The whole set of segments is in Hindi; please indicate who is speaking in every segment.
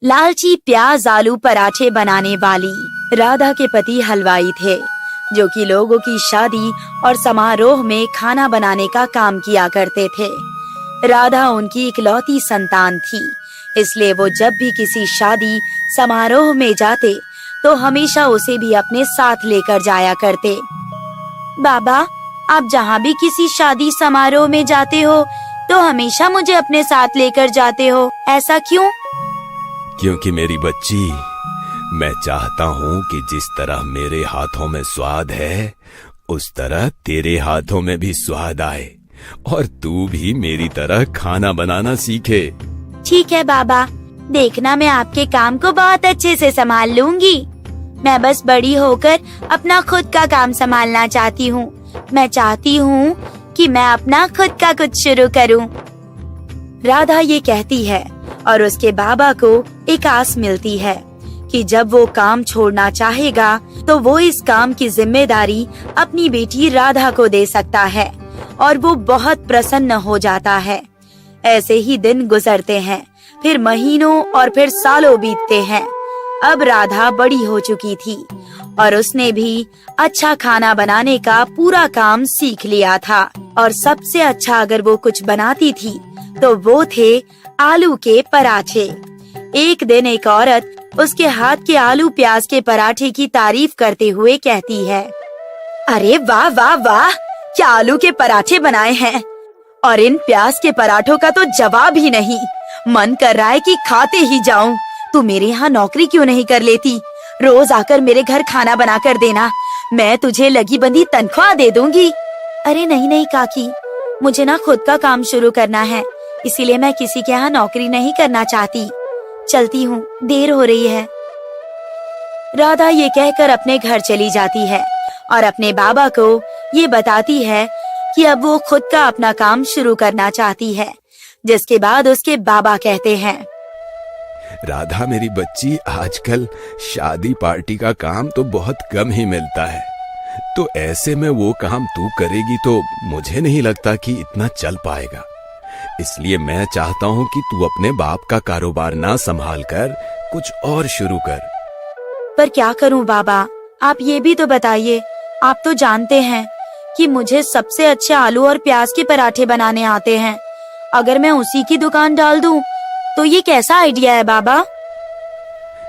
Speaker 1: लालची प्याज आलू पराठे बनाने वाली राधा के पति हलवाई थे, जो कि लोगों की शादी और समारोह में खाना बनाने का काम किया करते थे। राधा उनकी इकलौती संतान थी, इसलिए वो जब भी किसी शादी समारोह में जाते तो हमेशा उसे भी अपने साथ लेकर जाया करते। बाबा, आप जहाँ भी किसी शादी समारोह में जाते हो तो हमेशा मुझे अपने साथ लेकर जाते हो, ऐसा क्यों?
Speaker 2: क्योंकि मेरी बच्ची, मैं चाहता हूँ कि जिस तरह मेरे हाथों में स्वाद है उस तरह तेरे हाथों में भी स्वाद आए और तू भी मेरी तरह खाना बनाना सीखे।
Speaker 1: ठीक है बाबा, देखना मैं आपके काम को बहुत अच्छे से संभाल लूंगी। मैं बस बड़ी होकर अपना खुद का काम संभालना चाहती हूँ। मैं चाहती हूँ कि मैं अपना खुद का कुछ शुरू करूँ। राधा ये कहती है और उसके बाबा को एक आस मिलती है कि जब वो काम छोड़ना चाहेगा तो वो इस काम की जिम्मेदारी अपनी बेटी राधा को दे सकता है, और वो बहुत प्रसन्न हो जाता है। ऐसे ही दिन गुजरते हैं, फिर महीनों और फिर सालों बीतते हैं। अब राधा बड़ी हो चुकी थी और उसने भी अच्छा खाना बनाने का पूरा काम सीख लिया था, और सबसे अच्छा अगर वो कुछ बनाती थी तो वो थे आलू के पराठे। एक दिन एक औरत उसके हाथ के आलू प्याज के पराठे की तारीफ करते हुए कहती है, अरे वाह वाह वाह, क्या आलू के पराठे बनाए हैं, और इन प्याज के पराठों का तो जवाब ही नहीं। मन कर रहा है कि खाते ही जाऊं। तू मेरे यहाँ नौकरी क्यों नहीं कर लेती? रोज आकर मेरे घर खाना बना कर देना, मैं तुझे लगी बंधी तनख्वाह दे दूंगी। अरे नहीं नहीं काकी, मुझे ना खुद का काम शुरू करना है, इसीलिए मैं किसी के यहाँ नौकरी नहीं करना चाहती। चलती हूँ, देर हो रही है। राधा ये कहकर अपने घर चली जाती है और अपने बाबा को ये बताती है कि अब वो खुद का अपना काम शुरू करना चाहती है। जिसके बाद उसके बाबा कहते हैं,
Speaker 2: राधा मेरी बच्ची, आजकल शादी पार्टी का काम तो बहुत कम ही मिलता है, तो ऐसे में वो काम तू करेगी तो मुझे नहीं लगता कि इतना चल पाएगा। इसलिए मैं चाहता हूँ कि तू अपने बाप का कारोबार ना संभाल कर कुछ और शुरू कर।
Speaker 1: पर क्या करूँ बाबा, आप ये भी तो बताइए। आप तो जानते हैं कि मुझे सबसे अच्छे आलू और प्याज के पराठे बनाने आते हैं। अगर मैं उसी की दुकान डाल दूं तो ये कैसा आइडिया है बाबा?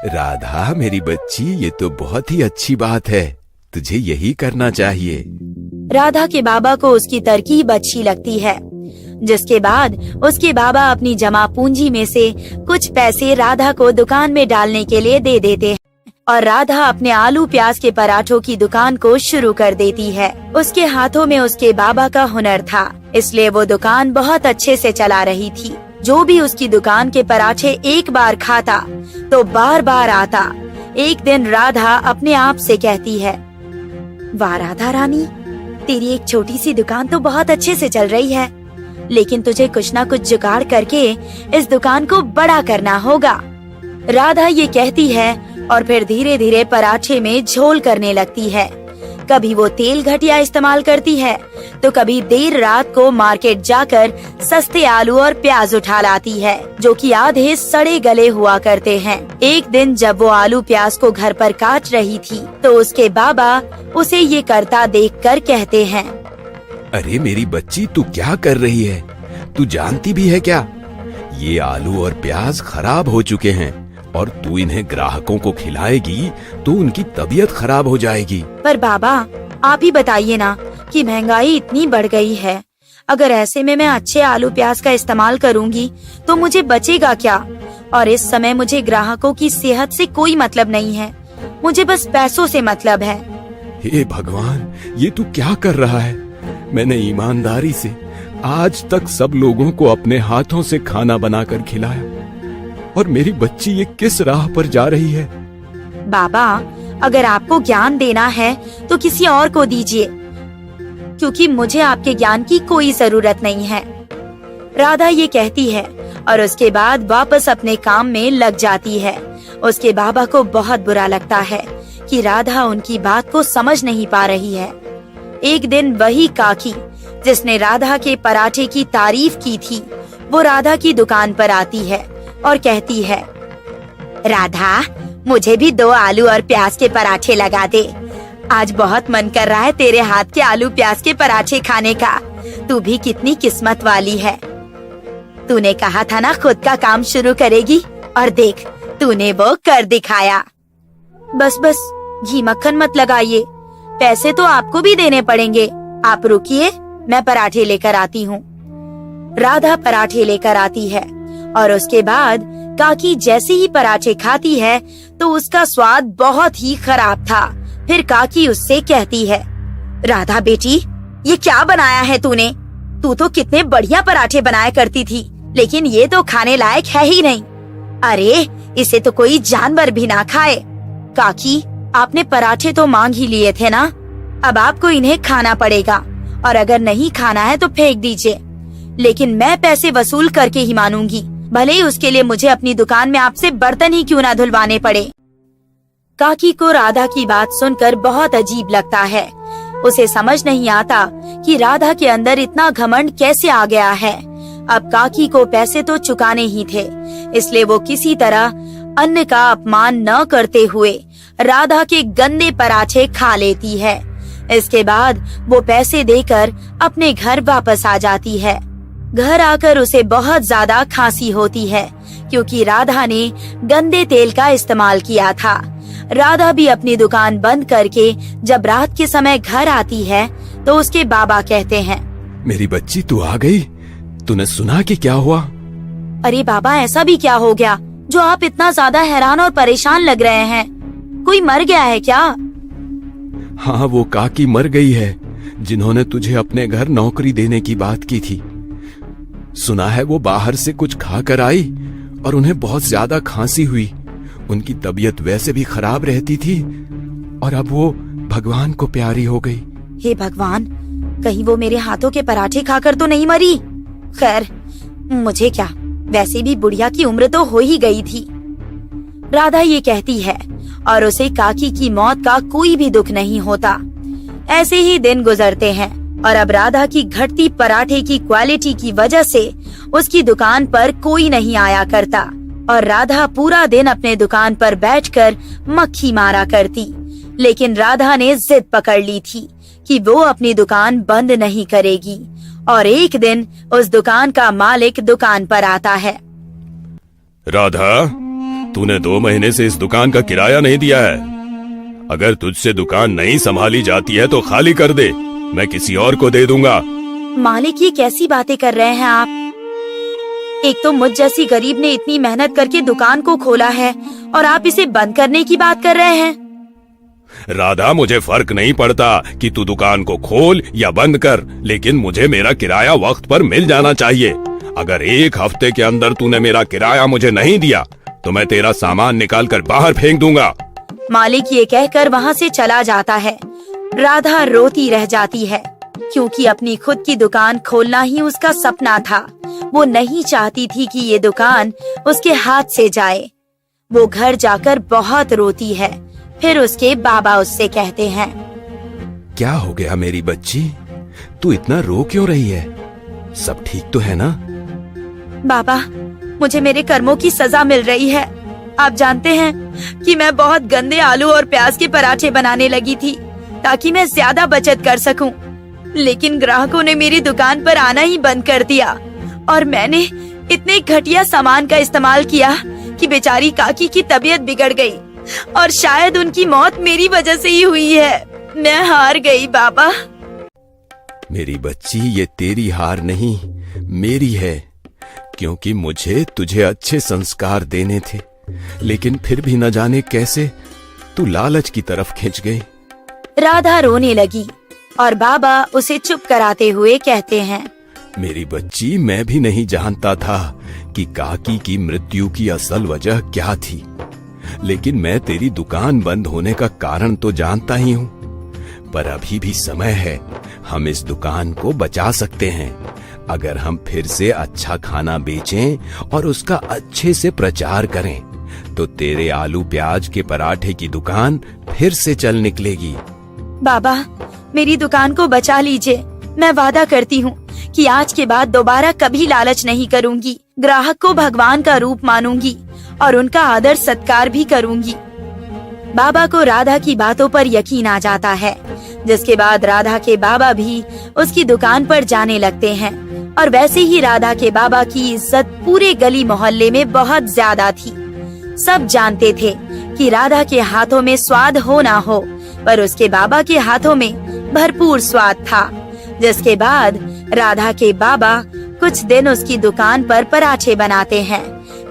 Speaker 2: राधा मेरी बच्ची, ये तो बहुत ही अच्छी बात है, तुझे यही करना चाहिए।
Speaker 1: राधा के बाबा को उसकी तरकीब अच्छी लगती है, जिसके बाद उसके बाबा अपनी जमा पूंजी में से कुछ पैसे राधा को दुकान में डालने के लिए दे देते हैं, और राधा अपने आलू प्याज के पराठों की दुकान को शुरू कर देती है। उसके हाथों में उसके बाबा का हुनर था, इसलिए वो दुकान बहुत अच्छे से चला रही थी। जो भी उसकी दुकान के पराठे एक बार खाता तो बार बार आता। एक दिन राधा अपने आप से कहती है, वाह राधा रानी, तेरी एक छोटी सी दुकान तो बहुत अच्छे से चल रही है, लेकिन तुझे कुछ ना कुछ जुगाड़ करके इस दुकान को बड़ा करना होगा। राधा ये कहती है और फिर धीरे धीरे पराठे में झोल करने लगती है। कभी वो तेल घटिया इस्तेमाल करती है तो कभी देर रात को मार्केट जाकर सस्ते आलू और प्याज उठा लाती है, जो कि आधे सड़े गले हुआ करते हैं। एक दिन जब वो आलू प्याज को घर पर काट रही थी तो उसके बाबा उसे ये करता देखकर कहते हैं,
Speaker 2: अरे मेरी बच्ची, तू क्या कर रही है? तू जानती भी है क्या, ये आलू और प्याज खराब हो चुके हैं और तू इन्हें ग्राहकों को खिलाएगी तो उनकी तबीयत खराब हो जाएगी।
Speaker 1: पर बाबा, आप ही बताइए ना कि महंगाई इतनी बढ़ गई है। अगर ऐसे में मैं अच्छे आलू प्याज का इस्तेमाल करूंगी तो मुझे बचेगा क्या? और इस समय मुझे ग्राहकों की सेहत से कोई मतलब नहीं है, मुझे बस पैसों से मतलब है।
Speaker 2: हे भगवान, ये तू क्या कर रहा है? मैंने ईमानदारी से आज तक सब लोगों को अपने हाथों से खाना बनाकर खिलाया, और मेरी बच्ची ये किस राह पर जा रही है?
Speaker 1: बाबा, अगर आपको ज्ञान देना है तो किसी और को दीजिए, क्योंकि मुझे आपके ज्ञान की कोई जरूरत नहीं है। राधा ये कहती है और उसके बाद वापस अपने काम में लग जाती है। उसके बाबा को बहुत बुरा लगता है कि राधा उनकी बात को समझ नहीं पा रही है। एक दिन वही काकी जिसने राधा के पराठे की तारीफ की थी, वो राधा की दुकान पर आती है और कहती है, राधा, मुझे भी 2 आलू और प्याज के पराठे लगा दे। आज बहुत मन कर रहा है तेरे हाथ के आलू प्याज के पराठे खाने का। तू भी कितनी किस्मत वाली है। तूने कहा था ना खुद का काम शुरू करेगी, और देख तूने वो कर दिखाया। बस बस, घी मक्खन मत लगाइए, पैसे तो आपको भी देने पड़ेंगे। आप रुकिए, मैं पराठे लेकर आती हूँ। राधा पराठे लेकर आती है और उसके बाद काकी जैसे ही पराठे खाती है तो उसका स्वाद बहुत ही खराब था। फिर काकी उससे कहती है, राधा बेटी, ये क्या बनाया है तूने? तू तो कितने बढ़िया पराठे बनाया करती थी, लेकिन ये तो खाने लायक है ही नहीं। अरे, इसे तो कोई जानवर भी ना खाए। काकी, आपने पराठे तो मांग ही लिए थे ना, अब आपको इन्हें खाना पड़ेगा, और अगर नहीं खाना है तो फेंक दीजिए। लेकिन मैं पैसे वसूल करके ही मानूंगी, भले ही उसके लिए मुझे अपनी दुकान में आपसे बर्तन ही क्यों ना धुलवाने पड़े। काकी को राधा की बात सुनकर बहुत अजीब लगता है। उसे समझ नहीं आता कि राधा के अंदर इतना घमंड कैसे आ गया है। अब काकी को पैसे तो चुकाने ही थे, इसलिए वो किसी तरह अन्न का अपमान न करते हुए राधा के गंदे पराठे खा लेती है। इसके बाद वो पैसे देकर अपने घर वापस आ जाती है। घर आकर उसे बहुत ज्यादा खांसी होती है, क्योंकि राधा ने गंदे तेल का इस्तेमाल किया था। राधा भी अपनी दुकान बंद करके जब रात के समय घर आती है तो उसके बाबा कहते हैं,
Speaker 2: मेरी बच्ची तू आ गई? तूने सुना कि क्या हुआ?
Speaker 1: अरे बाबा, ऐसा भी क्या हो गया जो आप इतना ज्यादा हैरान और परेशान लग रहे हैं? कोई मर गया है क्या?
Speaker 2: हाँ, वो काकी मर गई है जिन्होंने तुझे अपने घर नौकरी देने की बात की थी। सुना है वो बाहर से कुछ खा कर आई और उन्हें बहुत ज्यादा खांसी हुई। उनकी तबीयत वैसे भी खराब रहती थी और अब वो भगवान को प्यारी हो गई।
Speaker 1: हे भगवान, कहीं वो मेरे हाथों के पराठे खाकर तो नहीं मरी? खैर, मुझे क्या, वैसे भी बुढ़िया की उम्र तो हो ही गई थी। राधा ये कहती है और उसे काकी की मौत का कोई भी दुख नहीं होता। ऐसे ही दिन गुजरते हैं और अब राधा की घटती पराठे की क्वालिटी की वजह से उसकी दुकान पर कोई नहीं आया करता और राधा पूरा दिन अपने दुकान पर बैठकर मक्खी मारा करती। लेकिन राधा ने जिद पकड़ ली थी कि वो अपनी दुकान बंद नहीं करेगी और एक दिन उस दुकान का मालिक दुकान पर आता है।
Speaker 2: राधा, तूने 2 महीने से इस दुकान का किराया नहीं दिया है। अगर तुझसे दुकान नहीं संभाली जाती है तो खाली कर दे, मैं किसी और को दे दूंगा।
Speaker 1: मालिक, ये कैसी बातें कर रहे हैं आप? एक तो मुझ जैसी गरीब ने इतनी मेहनत करके दुकान को खोला है और आप इसे बंद करने की बात कर रहे हैं।
Speaker 2: राधा, मुझे फर्क नहीं पड़ता कि तू दुकान को खोल या बंद कर, लेकिन मुझे मेरा किराया वक्त पर मिल जाना चाहिए। अगर 1 हफ्ते के अंदर तूने मेरा किराया मुझे नहीं दिया तो मैं तेरा सामान निकाल कर बाहर फेंक दूंगा।
Speaker 1: मालिक ये कहकर वहाँ से चला जाता है। राधा रोती रह जाती है, क्योंकि अपनी खुद की दुकान खोलना ही उसका सपना था। वो नहीं चाहती थी कि ये दुकान उसके हाथ से जाए। वो घर जाकर बहुत रोती है। फिर उसके बाबा उससे कहते हैं,
Speaker 2: क्या हो गया मेरी बच्ची? तू इतना रो क्यों रही है? सब ठीक तो है ना?
Speaker 1: बाबा, मुझे मेरे कर्मों की सजा मिल रही है। आप जानते हैं कि मैं बहुत गंदे आलू और प्याज के पराठे बनाने लगी थी ताकि मैं ज्यादा बचत कर सकूं। लेकिन ग्राहकों ने मेरी दुकान पर आना ही बंद कर दिया और मैंने इतने घटिया सामान का इस्तेमाल किया कि बेचारी काकी की तबीयत बिगड़ गई और शायद उनकी मौत मेरी वजह से ही हुई है। मैं हार गई बाबा।
Speaker 2: मेरी बच्ची, ये तेरी हार नहीं, मेरी है, क्योंकि मुझे तुझे अच्छे संस्कार देने थे, लेकिन फिर भी न जाने कैसे तू लालच की तरफ खिंच गई।
Speaker 1: राधा रोने लगी और बाबा उसे चुप कराते हुए कहते हैं,
Speaker 2: मेरी बच्ची, मैं भी नहीं जानता था कि काकी की मृत्यु की असल वजह क्या थी, लेकिन मैं तेरी दुकान बंद होने का कारण तो जानता ही हूँ। पर अभी भी समय है, हम इस दुकान को बचा सकते हैं अगर हम फिर से अच्छा खाना बेचें और उसका अच्छे से प्रचार करें, तो तेरे आलू प्याज के पराठे की दुकान फिर से चल निकलेगी।
Speaker 1: बाबा, मेरी दुकान को बचा लीजिए। मैं वादा करती हूँ कि आज के बाद दोबारा कभी लालच नहीं करूंगी, ग्राहक को भगवान का रूप मानूंगी और उनका आदर सत्कार भी करूंगी। बाबा को राधा की बातों पर यकीन आ जाता है, जिसके बाद राधा के बाबा भी उसकी दुकान पर जाने लगते हैं। और वैसे ही राधा के बाबा की इज्जत पूरे गली मोहल्ले में बहुत ज्यादा थी। सब जानते थे कि राधा के हाथों में स्वाद हो ना हो, पर उसके बाबा के हाथों में भरपूर स्वाद था। जिसके बाद राधा के बाबा कुछ दिन उसकी दुकान पर पराठे बनाते हैं।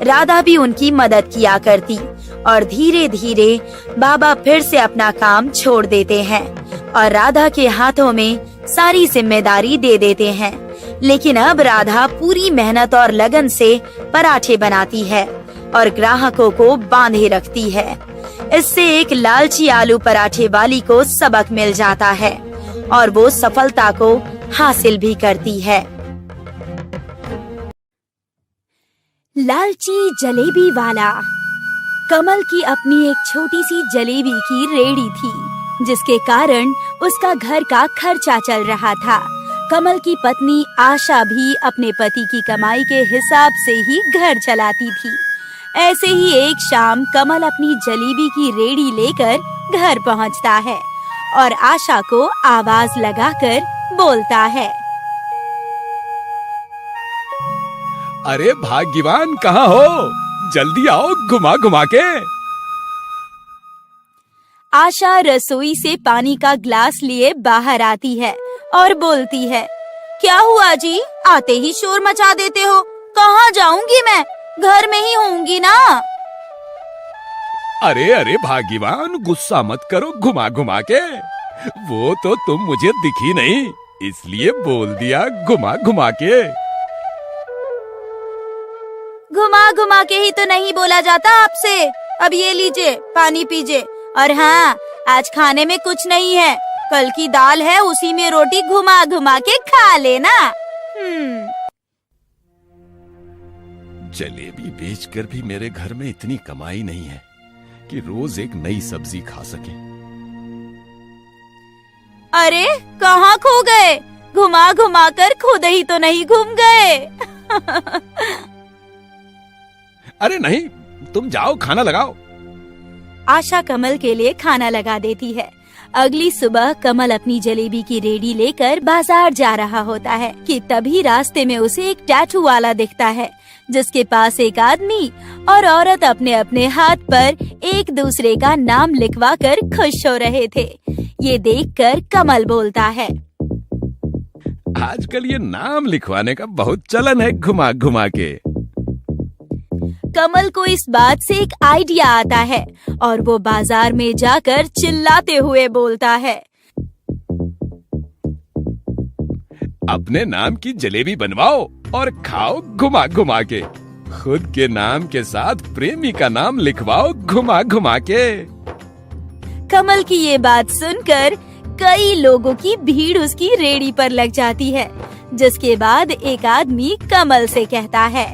Speaker 1: राधा भी उनकी मदद किया करती और धीरे धीरे बाबा फिर से अपना काम छोड़ देते हैं और राधा के हाथों में सारी जिम्मेदारी दे देते हैं। लेकिन अब राधा पूरी मेहनत और लगन से पराठे बनाती है और ग्राहकों को बांधे रखती है। इससे एक लालची आलू पराठे वाली को सबक मिल जाता है और वो सफलता को हासिल भी करती है। लालची जलेबी वाला। कमल की अपनी एक छोटी सी जलेबी की रेहड़ी थी, जिसके कारण उसका घर का खर्चा चल रहा था। कमल की पत्नी आशा भी अपने पति की कमाई के हिसाब से ही घर चलाती थी। ऐसे ही एक शाम कमल अपनी जलेबी की रेहड़ी लेकर घर पहुंचता है और आशा को आवाज लगाकर बोलता है,
Speaker 2: अरे भाग्यवान कहाँ हो? जल्दी आओ, घुमा घुमा के।
Speaker 1: आशा रसोई से पानी का ग्लास लिए बाहर आती है और बोलती है, क्या हुआ जी, आते ही शोर मचा देते हो? कहाँ जाऊंगी मैं, घर में ही होंगी ना।
Speaker 2: अरे अरे भाग्यवान, गुस्सा मत करो, घुमा घुमा के। वो तो तुम मुझे दिखी नहीं, इसलिए बोल दिया घुमा घुमा के।
Speaker 1: घुमा घुमा के ही तो नहीं बोला जाता आपसे। अब ये लीजिए, पानी पीजिए। और हाँ, आज खाने में कुछ नहीं है, कल की दाल है, उसी में रोटी घुमा घुमा के खा लेना।
Speaker 2: जलेबी बेचकर भी मेरे घर में इतनी कमाई नहीं है कि रोज एक नई सब्जी खा सके।
Speaker 1: अरे कहाँ खो गए? घुमा घुमा कर खुद ही तो नहीं घूम गए।
Speaker 2: अरे नहीं, तुम जाओ, खाना लगाओ।
Speaker 1: आशा कमल के लिए खाना लगा देती है। अगली सुबह कमल अपनी जलेबी की रेडी लेकर बाजार जा रहा होता है कि तभी रास्ते में उसे एक टैटू वाला दिखता है, जिसके पास एक आदमी और औरत अपने अपने हाथ पर एक दूसरे का नाम लिखवा कर खुश हो रहे थे। ये देखकर कमल बोलता है,
Speaker 2: आजकल ये नाम लिखवाने का बहुत चलन है, घुमा घुमा के।
Speaker 1: कमल को इस बात से एक आइडिया आता है और वो बाजार में जाकर चिल्लाते हुए बोलता है,
Speaker 2: अपने नाम की जलेबी बनवाओ और खाओ घुमा घुमा के। खुद के नाम के साथ प्रेमी का नाम लिखवाओ घुमा घुमा के।
Speaker 1: कमल की ये बात सुनकर कई लोगों की भीड़ उसकी रेहड़ी पर लग जाती है, जिसके बाद एक आदमी कमल से कहता है,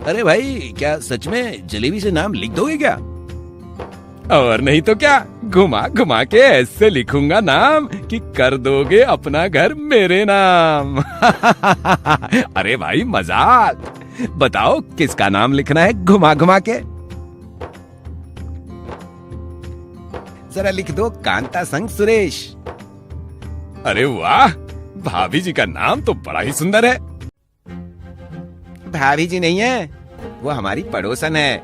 Speaker 2: अरे भाई, क्या सच में जलेबी से नाम लिख दोगे क्या? और नहीं तो क्या, घुमा घुमा के ऐसे लिखूंगा नाम कि कर दोगे अपना घर मेरे नाम। अरे भाई, मजाक। बताओ किसका नाम लिखना है घुमा घुमा के? जरा लिख दो, कांता संग सुरेश। अरे वाह, भाभी जी का नाम तो बड़ा ही सुंदर है। भाभी जी नहीं है, वो हमारी पड़ोसन है।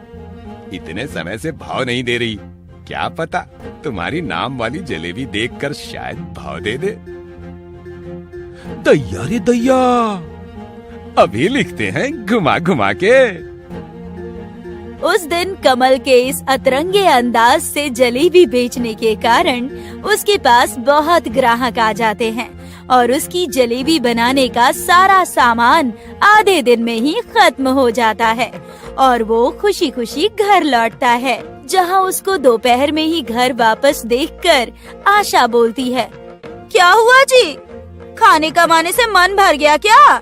Speaker 2: इतने समय से भाव नहीं दे रही, क्या पता तुम्हारी नाम वाली जलेबी देखकर शायद भाव दे दे। दैया रे दैया, अभी लिखते हैं घुमा घुमा के।
Speaker 1: उस दिन कमल के इस अतरंगे अंदाज से जलेबी बेचने के कारण उसके पास बहुत ग्राहक आ जाते हैं और उसकी जलेबी बनाने का सारा सामान आधे दिन में ही खत्म हो जाता है और वो खुशी खुशी घर लौटता है, जहाँ उसको दोपहर में ही घर वापस देखकर आशा बोलती है, क्या हुआ जी, खाने कमाने से मन भर गया क्या,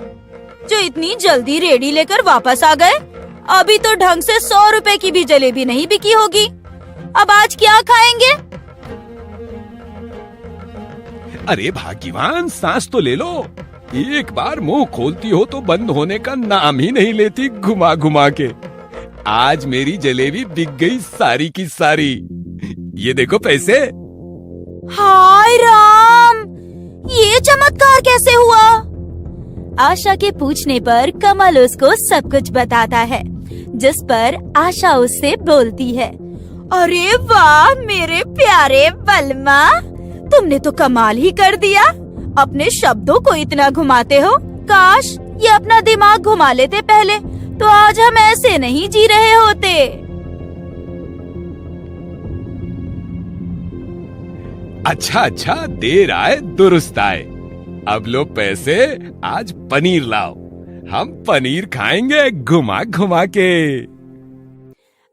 Speaker 1: जो इतनी जल्दी रेडी लेकर वापस आ गए? अभी तो ढंग से 100 रुपए की भी जलेबी नहीं बिकी होगी, अब आज क्या खाएंगे?
Speaker 2: अरे भाग्यवान, सांस तो ले लो। एक बार मुंह खोलती हो तो बंद होने का नाम ही नहीं लेती घुमा घुमा के। आज मेरी जलेबी बिक गई सारी की सारी। ये देखो पैसे।
Speaker 1: हाय राम, ये चमत्कार कैसे हुआ? आशा के पूछने पर कमल उसको सब कुछ बताता है, जिस पर आशा उससे बोलती है, अरे वाह मेरे प्यारे बलमा, तुमने तो कमाल ही कर दिया। अपने शब्दों को इतना घुमाते हो। काश ये अपना दिमाग घुमा लेते पहले, तो आज हम ऐसे नहीं जी रहे होते।
Speaker 2: अच्छा, देर आए दुरुस्त आए। अब लो पैसे, आज पनीर लाओ, हम पनीर खाएंगे घुमा घुमा के।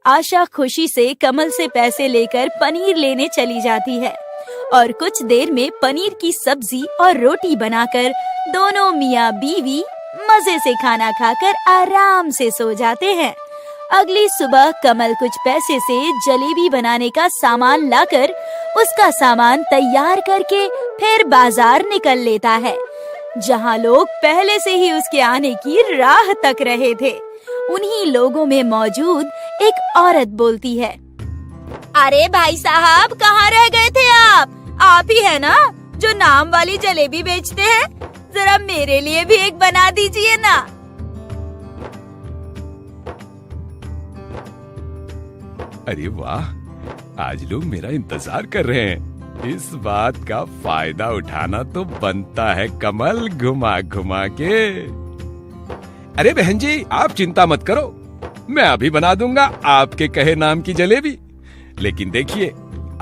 Speaker 1: आशा खुशी से कमल से पैसे लेकर पनीर लेने चली जाती है और कुछ देर में पनीर की सब्जी और रोटी बनाकर दोनों मियाँ बीवी मजे से खाना खाकर आराम से सो जाते हैं। अगली सुबह कमल कुछ पैसे से जलेबी बनाने का सामान लाकर उसका सामान तैयार करके फिर बाजार निकल लेता है, जहाँ लोग पहले से ही उसके आने की राह तक रहे थे। उन्हीं लोगों में मौजूद एक औरत बोलती है, अरे भाई साहब, कहाँ रह गए थे आप ही है ना जो नाम वाली जलेबी बेचते हैं? जरा मेरे लिए भी एक बना दीजिए ना।
Speaker 2: अरे वाह, आज लोग मेरा इंतजार कर रहे हैं। इस बात का फायदा उठाना तो बनता है कमल घुमा घुमा के। अरे बहन जी, आप चिंता मत करो, मैं अभी बना दूंगा आपके कहे नाम की जलेबी। लेकिन देखिए,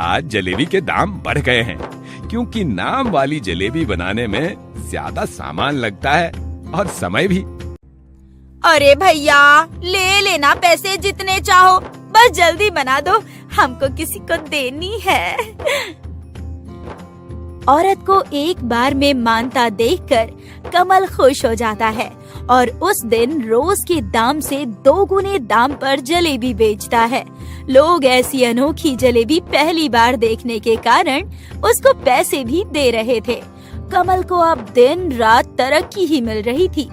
Speaker 2: आज जलेबी के दाम बढ़ गए हैं, क्योंकि नाम वाली जलेबी बनाने में ज्यादा सामान लगता है और समय भी।
Speaker 1: अरे भैया, ले लेना पैसे जितने चाहो, बस जल्दी बना दो, हमको किसी को देनी है। औरत को एक बार में मानता देखकर कमल खुश हो जाता है और उस दिन रोज के दाम से 2 गुने दाम पर जलेबी बेचता है। लोग ऐसी अनोखी जलेबी पहली बार देखने के कारण उसको पैसे भी दे रहे थे। कमल को अब दिन रात तरक्की ही मिल रही थी।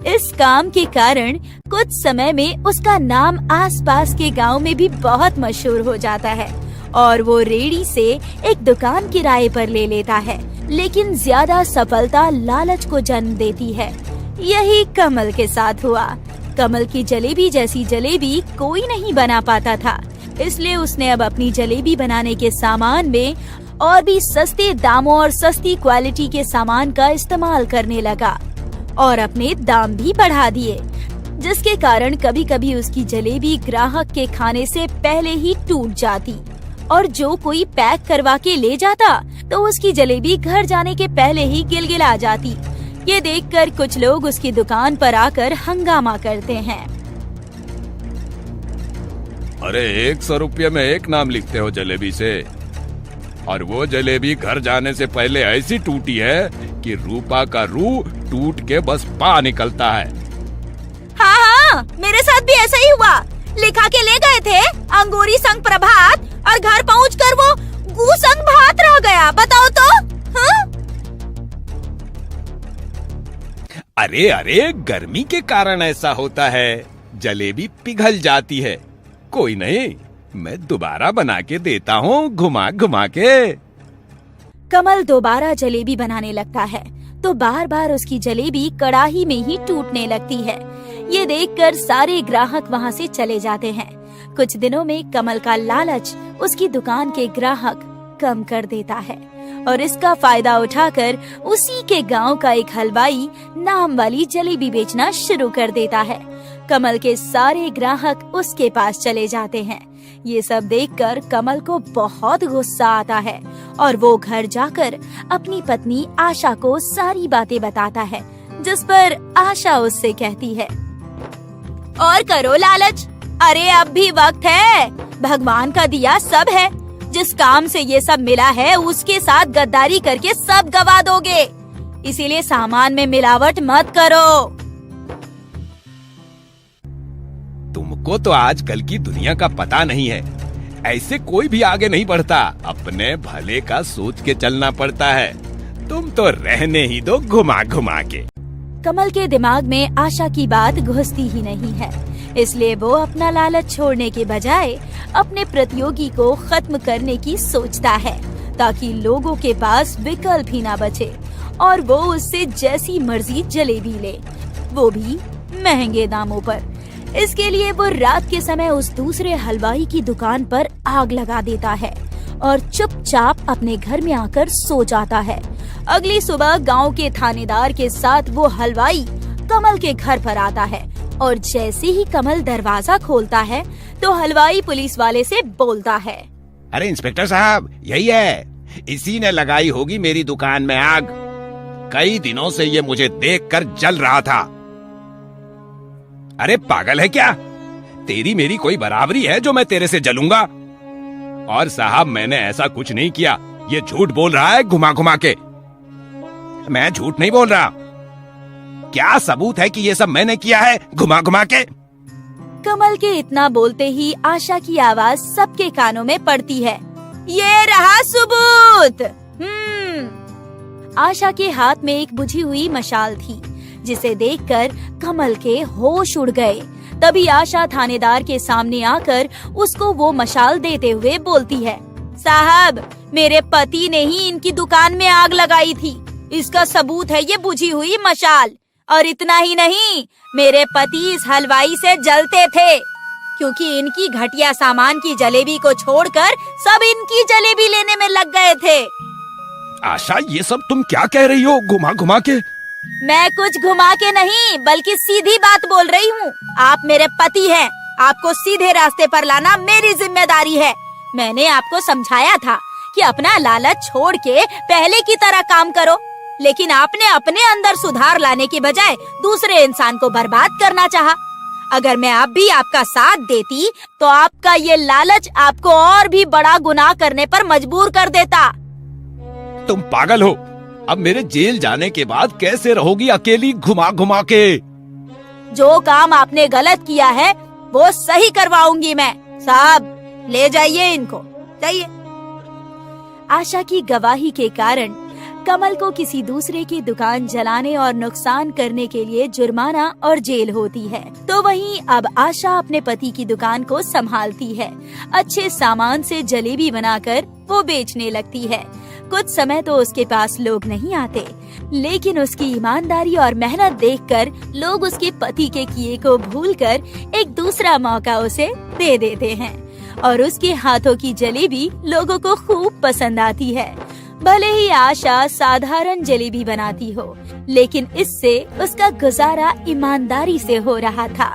Speaker 1: इस काम के कारण कुछ समय में उसका नाम आसपास के गांव में भी बहुत मशहूर हो जाता है और वो रेडी से एक दुकान किराए पर ले लेता है। लेकिन ज्यादा सफलता लालच को जन्म देती है। यही कमल के साथ हुआ। कमल की जलेबी जैसी जलेबी कोई नहीं बना पाता था, इसलिए उसने अब अपनी जलेबी बनाने के सामान में और भी सस्ते दामों और सस्ती क्वालिटी के सामान का इस्तेमाल करने लगा और अपने दाम भी बढ़ा दिए, जिसके कारण कभी कभी उसकी जलेबी ग्राहक के खाने से पहले ही टूट जाती और जो कोई पैक करवा के ले जाता तो उसकी जलेबी घर जाने के पहले ही गिलगिला जाती। ये देखकर कुछ लोग उसकी दुकान पर आकर हंगामा करते हैं।
Speaker 2: अरे 100 रुपये में एक नाम लिखते हो जलेबी से, और वो जलेबी घर जाने से पहले ऐसी टूटी है कि रूपा का रू टूट के बस पा निकलता है।
Speaker 1: हाँ, मेरे साथ भी ऐसा ही हुआ। लिखा के ले गए थे अंगूरी संग प्रभात और घर पहुंचकर वो गू संग भात रह गया। बताओ तो। हाँ?
Speaker 2: अरे गर्मी के कारण ऐसा होता है, जलेबी पिघल जाती है। कोई नहीं, मैं दोबारा बना के देता हूँ घुमा घुमा के।
Speaker 1: कमल दोबारा जलेबी बनाने लगता है तो बार बार उसकी जलेबी कड़ाही में ही टूटने लगती है। ये देखकर सारे ग्राहक वहाँ से चले जाते हैं। कुछ दिनों में कमल का लालच उसकी दुकान के ग्राहक कम कर देता है और इसका फायदा उठाकर उसी के गांव का एक हलवाई नाम वाली जलेबी बेचना शुरू कर देता है। कमल के सारे ग्राहक उसके पास चले जाते हैं। ये सब देखकर कमल को बहुत गुस्सा आता है और वो घर जाकर अपनी पत्नी आशा को सारी बातें बताता है, जिस पर आशा उससे कहती है, और करो लालच, अरे अब भी वक्त है, भगवान का दिया सब है। जिस काम से ये सब मिला है उसके साथ गद्दारी करके सब गवा दोगे, इसीलिए सामान में मिलावट मत करो।
Speaker 2: तुमको तो आजकल की दुनिया का पता नहीं है, ऐसे कोई भी आगे नहीं बढ़ता। अपने भले का सोच के चलना पड़ता है, तुम तो रहने ही दो घुमा घुमा के।
Speaker 1: कमल के दिमाग में आशा की बात घुसती ही नहीं है, इसलिए वो अपना लालच छोड़ने के बजाय अपने प्रतियोगी को खत्म करने की सोचता है, ताकि लोगों के पास विकल्प ही ना बचे और वो उससे जैसी मर्जी जलेबी ले, वो भी महंगे दामों पर। इसके लिए वो रात के समय उस दूसरे हलवाई की दुकान पर आग लगा देता है और चुपचाप अपने घर में आकर सो जाता है। अगली सुबह गांव के थानेदार के साथ वो हलवाई कमल के घर पर आता है और जैसे ही कमल दरवाजा खोलता है तो हलवाई पुलिस वाले से बोलता है,
Speaker 2: अरे इंस्पेक्टर साहब, यही है, इसी ने लगाई होगी मेरी दुकान में आग। कई दिनों से ये मुझे देखकर जल रहा था। अरे पागल है क्या? तेरी मेरी कोई बराबरी है जो मैं तेरे से जलूंगा? और साहब, मैंने ऐसा कुछ नहीं किया, ये झूठ बोल रहा है घुमा घुमा के। मैं झूठ नहीं बोल रहा। क्या सबूत है कि ये सब मैंने किया है घुमा घुमा के?
Speaker 1: कमल के इतना बोलते ही आशा की आवाज सबके कानों में पड़ती है, ये रहा सबूत। आशा के हाथ में एक बुझी हुई मशाल थी, जिसे देखकर कमल के होश उड़ गए। तभी आशा थानेदार के सामने आकर उसको वो मशाल देते हुए बोलती है, साहब, मेरे पति ने ही इनकी दुकान में आग लगाई थी, इसका सबूत है ये बुझी हुई मशाल। और इतना ही नहीं, मेरे पति इस हलवाई से जलते थे, क्योंकि इनकी घटिया सामान की जलेबी को छोड़कर सब इनकी जलेबी लेने में लग गए थे।
Speaker 2: आशा, ये सब तुम क्या कह रही हो घुमा घुमा के?
Speaker 1: मैं कुछ घुमा के नहीं, बल्कि सीधी बात बोल रही हूँ। आप मेरे पति हैं, आपको सीधे रास्ते पर लाना मेरी जिम्मेदारी है। मैंने आपको समझाया था कि अपना लालच छोड़ के पहले की तरह काम करो, लेकिन आपने अपने अंदर सुधार लाने की बजाय दूसरे इंसान को बर्बाद करना चाहा। अगर मैं अब भी आपका साथ देती तो आपका ये लालच आपको और भी बड़ा गुनाह करने पर मजबूर कर देता।
Speaker 2: तुम पागल हो? अब मेरे जेल जाने के बाद कैसे रहोगी अकेली घुमा घुमा के?
Speaker 1: जो काम आपने गलत किया है वो सही करवाऊंगी मैं। साहब, ले जाइए इनको, जाइए। आशा की गवाही के कारण कमल को किसी दूसरे की दुकान जलाने और नुकसान करने के लिए जुर्माना और जेल होती है। तो वहीं अब आशा अपने पति की दुकान को संभालती है। अच्छे सामान से जलेबी बनाकर वो बेचने लगती है। कुछ समय तो उसके पास लोग नहीं आते, लेकिन उसकी ईमानदारी और मेहनत देखकर लोग उसके पति के किए को भूलकर एक दूसरा मौका उसे दे देते हैं और उसके हाथों की जलेबी लोगों को खूब पसंद आती है। भले ही आशा साधारण जलेबी बनाती हो, लेकिन इससे उसका गुजारा ईमानदारी से हो रहा था।